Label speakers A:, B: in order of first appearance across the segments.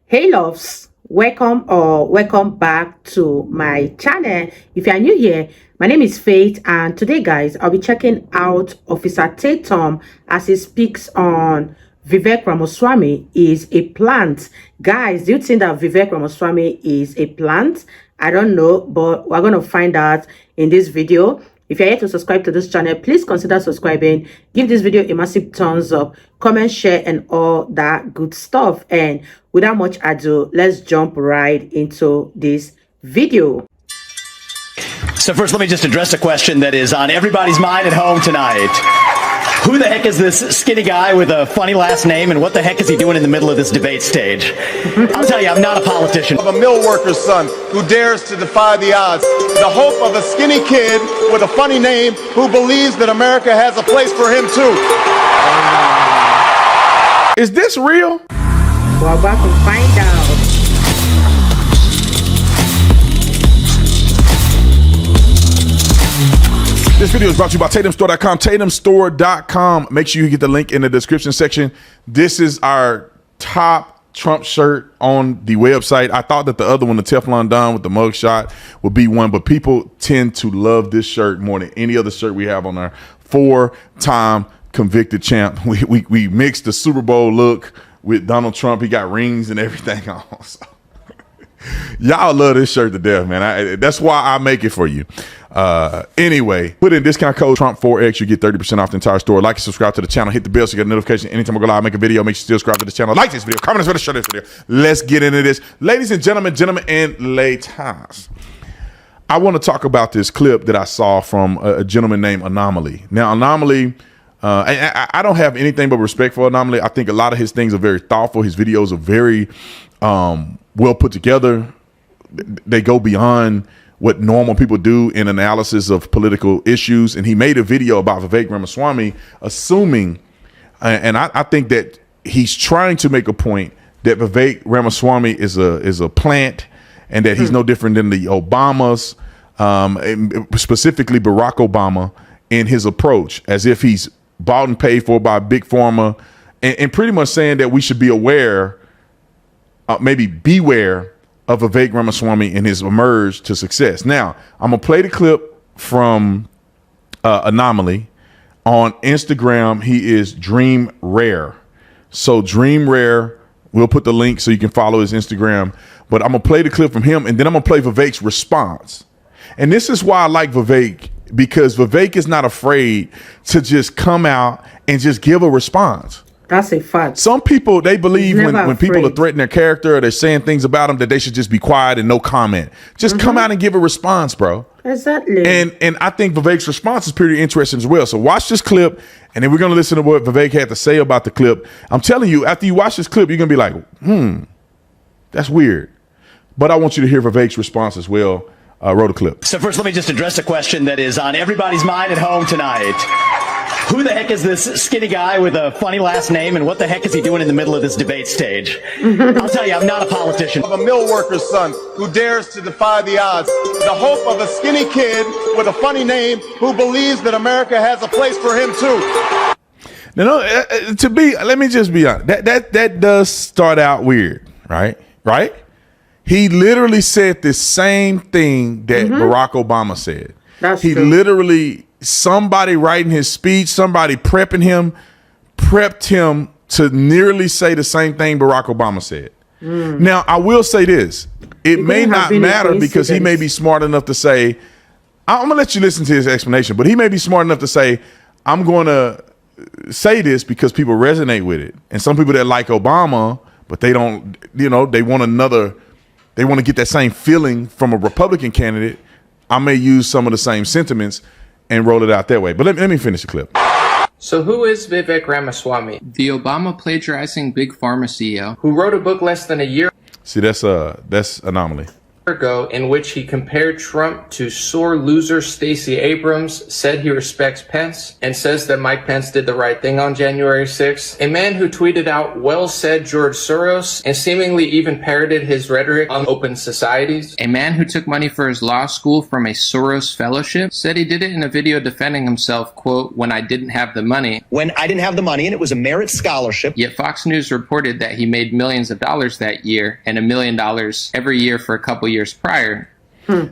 A: Hey loves, welcome back to my channel. If you are new here, my name is Faith, and today guys I'll be checking out Officer Tatum as he speaks on Vivek Ramaswamy is a plant. Guys, do you think that Vivek Ramaswamy is a plant? I don't know, but we're going to find out in this video. If you're yet to subscribe to this channel, please consider subscribing. Give this video a massive thumbs up, comment, share, and all that good stuff. And without much ado, let's jump right into this video.
B: So first, let me just address a question that is on everybody's mind at home tonight. Who the heck is this skinny guy with a funny last name, and what the heck is he doing in the middle of this debate stage? I'll tell you, I'm not a politician.
C: Of a mill worker's son who dares to defy the odds. The hope of a skinny kid with a funny name who believes that America has a place for him too.
D: Is this real?
A: We're about to find out.
D: This video is brought to you by TatumStore.com. TatumStore.com. Make sure you get the link in the description section. This is our top Trump shirt on the website. I thought that the other one, the Teflon Don with the mugshot, would be one, but people tend to love this shirt more than any other shirt we have on our four-time convicted champ. We mixed the Super Bowl look with Donald Trump. He got rings and everything on. So, y'all love this shirt to death, man. That's why I make it for you. Anyway, put in discount code Trump4X. You get 30% off the entire store. Like and subscribe to the channel. Hit the bell so you get a notification anytime I go live, make a video. Make sure you still subscribe to this channel. Like this video, comment this video, share this video. Let's get into this. Ladies and gentlemen, and ladies. I want to talk about this clip that I saw from a gentleman named Anomaly. Now, Anomaly, I don't have anything but respect for Anomaly. I think a lot of his things are very thoughtful. His videos are very well put together. They go beyond what normal people do in analysis of political issues. And he made a video about Vivek Ramaswamy, assuming, and I think that he's trying to make a point that Vivek Ramaswamy is a plant, and that he's no different than the Obamas, specifically Barack Obama, in his approach, as if he's bought and paid for by Big Pharma, and pretty much saying that we should be aware, maybe beware of Vivek Ramaswamy and his emerge to success. Now, I'm gonna play the clip from Anomaly. On Instagram, he is Dream Rare. So Dream Rare, we'll put the link so you can follow his Instagram. But I'm gonna play the clip from him, and then I'm gonna play Vivek's response. And this is why I like Vivek, because Vivek is not afraid to just come out and just give a response.
A: That's a fact.
D: Some people, they believe when people are threatening their character or they're saying things about them that they should just be quiet and no comment. Just come out and give a response, bro.
A: Exactly.
D: And I think Vivek's response is pretty interesting as well. So watch this clip, and then we're going to listen to what Vivek had to say about the clip. I'm telling you, after you watch this clip, you're going to be like, that's weird. But I want you to hear Vivek's response as well. Roll the clip.
B: So first, let me just address a question that is on everybody's mind at home tonight. Who the heck is this skinny guy with a funny last name, and what the heck is he doing in the middle of this debate stage? I'll tell you, I'm not a politician.
C: Of a mill worker's son who dares to defy the odds. The hope of a skinny kid with a funny name who believes that America has a place for him too.
D: Now, let me just be honest. That does start out weird, right? Right? He literally said the same thing that Barack Obama said.
A: That's
D: true. Literally, somebody writing his speech, somebody prepped him to nearly say the same thing Barack Obama said. Now, I will say this. It may not matter, because he may be smart enough to say, I'm going to let you listen to his explanation, but he may be smart enough to say, I'm going to say this because people resonate with it. And some people that like Obama, but they don't, they want to get that same feeling from a Republican candidate. I may use some of the same sentiments and roll it out that way. But let me finish the clip.
E: So who is Vivek Ramaswamy?
F: The Obama plagiarizing Big Pharma CEO.
E: Who wrote a book less than a year?
D: See, that's Anomaly.
E: ago in which he compared Trump to sore loser Stacey Abrams, said he respects Pence, and says that Mike Pence did the right thing on January 6th. A man who tweeted out, "Well said, George Soros," and seemingly even parroted his rhetoric on open societies. A man who took money for his law school from a Soros fellowship said he did it in a video defending himself, quote, "when I didn't have the money."
B: When I didn't have the money and it was a merit scholarship.
E: Yet Fox News reported that he made millions of dollars that year and $1 million every year for a couple years prior.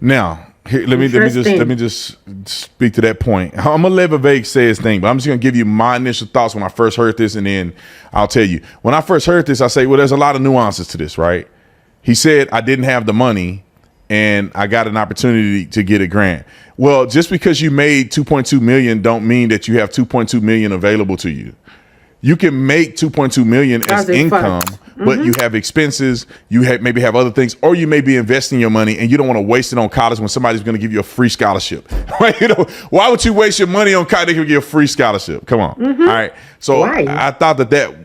D: Now, here, let me just speak to that point. I'm gonna let Vivek say his thing, but I'm just gonna give you my initial thoughts when I first heard this, and then I'll tell you. When I first heard this, I say, well, there's a lot of nuances to this, right? He said I didn't have the money and I got an opportunity to get a grant. Well, just because you made 2.2 million don't mean that you have 2.2 million available to you. You can make 2.2 million as income, but you have expenses, maybe have other things, or you may be investing your money and you don't want to waste it on college when somebody's going to give you a free scholarship. Right? You know, why would you waste your money on college? They can give you a free scholarship. Come on. All right. So I thought that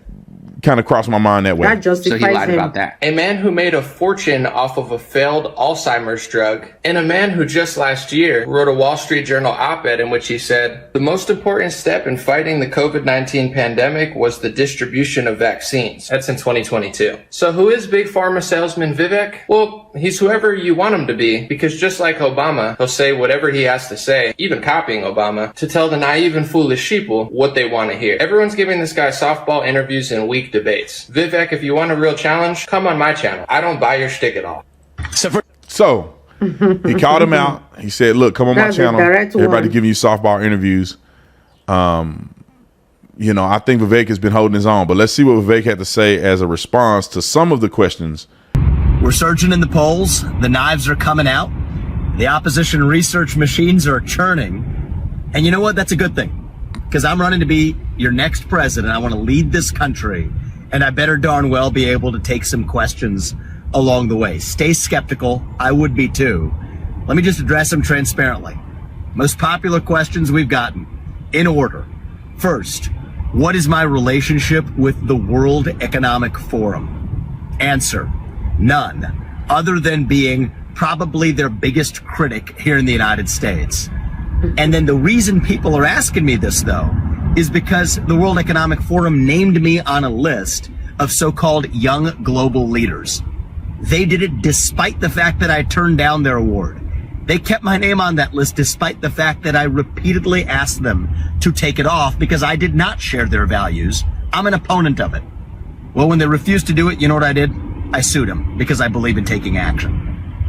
D: kind of crossed my mind that way.
A: That justifies
E: so he lied
A: him.
E: about that. A man who made a fortune off of a failed Alzheimer's drug, and a man who just last year wrote a Wall Street Journal op-ed in which he said, "The most important step in fighting the COVID-19 pandemic was the distribution of vaccines." That's in 2022. So who is big pharma salesman Vivek? Well, he's whoever you want him to be, because just like Obama, he'll say whatever he has to say, even copying Obama, to tell the naive and foolish sheeple what they want to hear. Everyone's giving this guy softball interviews and weak debates. Vivek, if you want a real challenge, come on my channel. I don't buy your shtick at all.
D: So he called him out. He said, look, come on my channel. Everybody giving you softball interviews. You know, I think Vivek has been holding his own, but let's see what Vivek had to say as a response to some of the questions.
F: We're surging in the polls. The knives are coming out. The opposition research machines are churning. And you know what? That's a good thing, because I'm running to be your next president. I want to lead this country, and I better darn well be able to take some questions along the way. Stay skeptical. I would be too. Let me just address them transparently. Most popular questions we've gotten, in order. First, what is my relationship with the World Economic Forum? Answer, none, other than being probably their biggest critic here in the United States. And then the reason people are asking me this, though, is because the World Economic Forum named me on a list of so-called young global leaders. They did it despite the fact that I turned down their award. They kept my name on that list despite the fact that I repeatedly asked them to take it off because I did not share their values. I'm an opponent of it. Well, when they refused to do it, you know what I did? I sued them because I believe in taking action.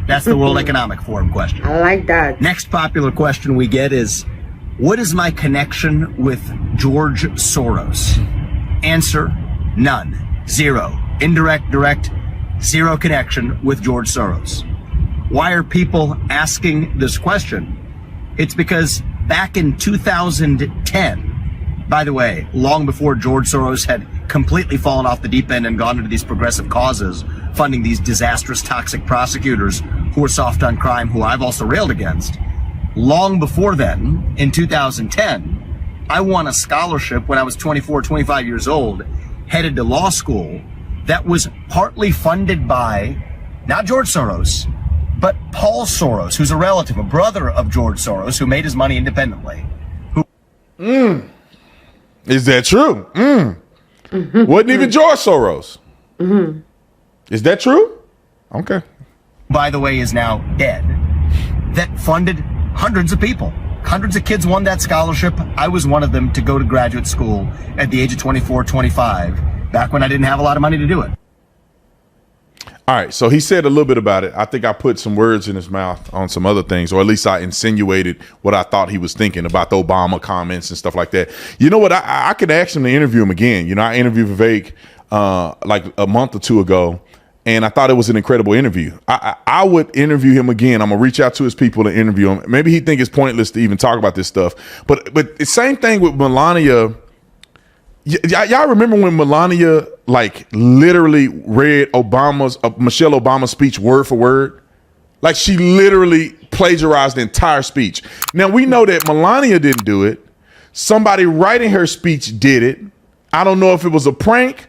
F: That's the World Economic Forum question.
A: I like that.
F: Next popular question we get is, what is my connection with George Soros? Answer, none. Zero. Indirect, direct, zero connection with George Soros. Why are people asking this question? It's because back in 2010, by the way, long before George Soros had completely fallen off the deep end and gone into these progressive causes, funding these disastrous, toxic prosecutors who are soft on crime, who I've also railed against. Long before then, in 2010, I won a scholarship when I was 24, 25 years old, headed to law school, that was partly funded by, not George Soros, but Paul Soros, who's a relative, a brother of George Soros, who made his money independently.
D: Is that true? Wasn't even George Soros. Is that true? Okay.
F: By the way, is now dead. That funded hundreds of people. Hundreds of kids won that scholarship. I was one of them to go to graduate school at the age of 24, 25, back when I didn't have a lot of money to do it.
D: All right, so he said a little bit about it. I think I put some words in his mouth on some other things, or at least I insinuated what I thought he was thinking about the Obama comments and stuff like that. You know what? I could ask him to interview him again. You know, I interviewed Vivek like a month or two ago, and I thought it was an incredible interview. I would interview him again. I'm gonna reach out to his people to interview him. Maybe he think it's pointless to even talk about this stuff, but the same thing with Melania. Y'all remember when Melania like literally read Michelle Obama's speech word for word? Like she literally plagiarized the entire speech. Now we know that Melania didn't do it. Somebody writing her speech did it. I don't know if it was a prank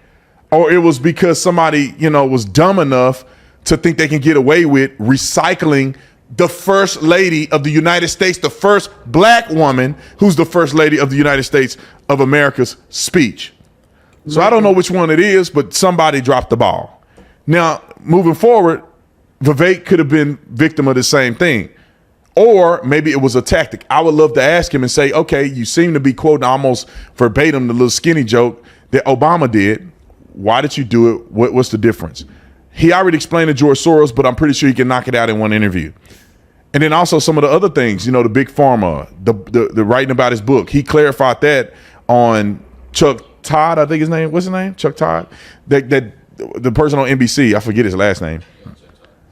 D: or it was because somebody, you know, was dumb enough to think they can get away with recycling the first lady of the United States, the first black woman who's the first lady of the United States of America's speech. So I don't know which one it is, but somebody dropped the ball. Now, moving forward, Vivek could have been victim of the same thing. Or maybe it was a tactic. I would love to ask him and say, okay, you seem to be quoting almost verbatim the little skinny joke that Obama did. Why did you do it? What's the difference? He already explained to George Soros, but I'm pretty sure he can knock it out in one interview. And then also some of the other things, you know, the big pharma, the writing about his book. He clarified that on Chuck Todd, I think his name. What's his name? Chuck Todd. That the person on NBC, I forget his last name.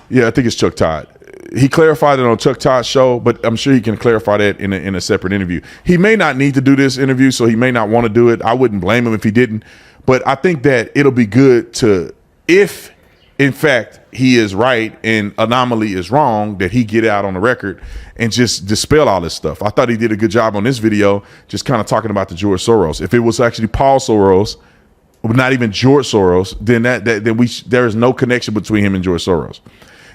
D: Yeah, I think it's Chuck Todd. He clarified it on Chuck Todd's show, but I'm sure he can clarify that in a separate interview. He may not need to do this interview, so he may not want to do it. I wouldn't blame him if he didn't. But I think that it'll be good to, if in fact he is right and Anomaly is wrong, that he get out on the record and just dispel all this stuff. I thought he did a good job on this video, just kind of talking about the George Soros. If it was actually Paul Soros, not even George Soros, then there is no connection between him and George Soros.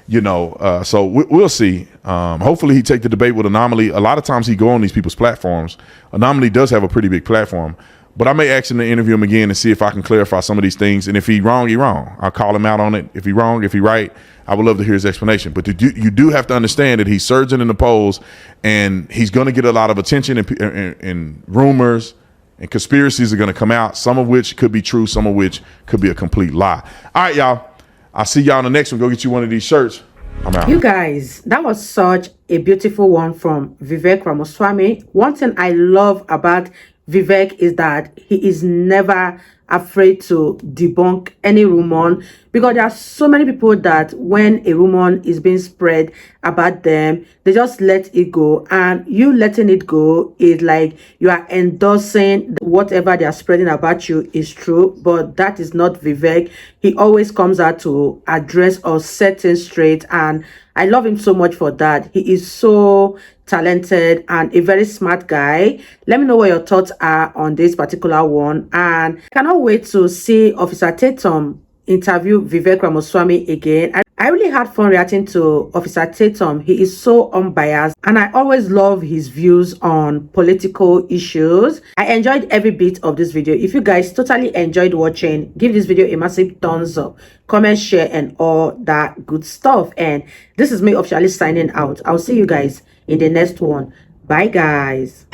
D: You know, so we'll see. Hopefully he take the debate with Anomaly. A lot of times he go on these people's platforms. Anomaly does have a pretty big platform. But I may ask him to interview him again and see if I can clarify some of these things. And if he wrong, he wrong. I'll call him out on it. If he wrong, if he right, I would love to hear his explanation. But you do have to understand that he's surging in the polls, and he's going to get a lot of attention, and rumors and conspiracies are going to come out, some of which could be true, some of which could be a complete lie. All right, y'all. I'll see y'all in the next one. Go get you one of these shirts. I'm out.
A: You guys, that was such a beautiful one from Vivek Ramaswamy. One thing I love about Vivek is that he is never afraid to debunk any rumor, because there are so many people that when a rumor is being spread about them, they just let it go, and you letting it go is like you are endorsing whatever they are spreading about you is true. But that is not Vivek. He always comes out to address or set things straight, and I love him so much for that. He is so talented and a very smart guy. Let me know what your thoughts are on this particular one, and I cannot wait to see Officer Tatum interview Vivek Ramaswamy again. I really had fun reacting to Officer Tatum. He is so unbiased, and I always love his views on political issues. I enjoyed every bit of this video. If you guys totally enjoyed watching, give this video a massive thumbs up, comment, share, and all that good stuff. And this is me officially signing out. I'll see you guys in the next one. Bye guys.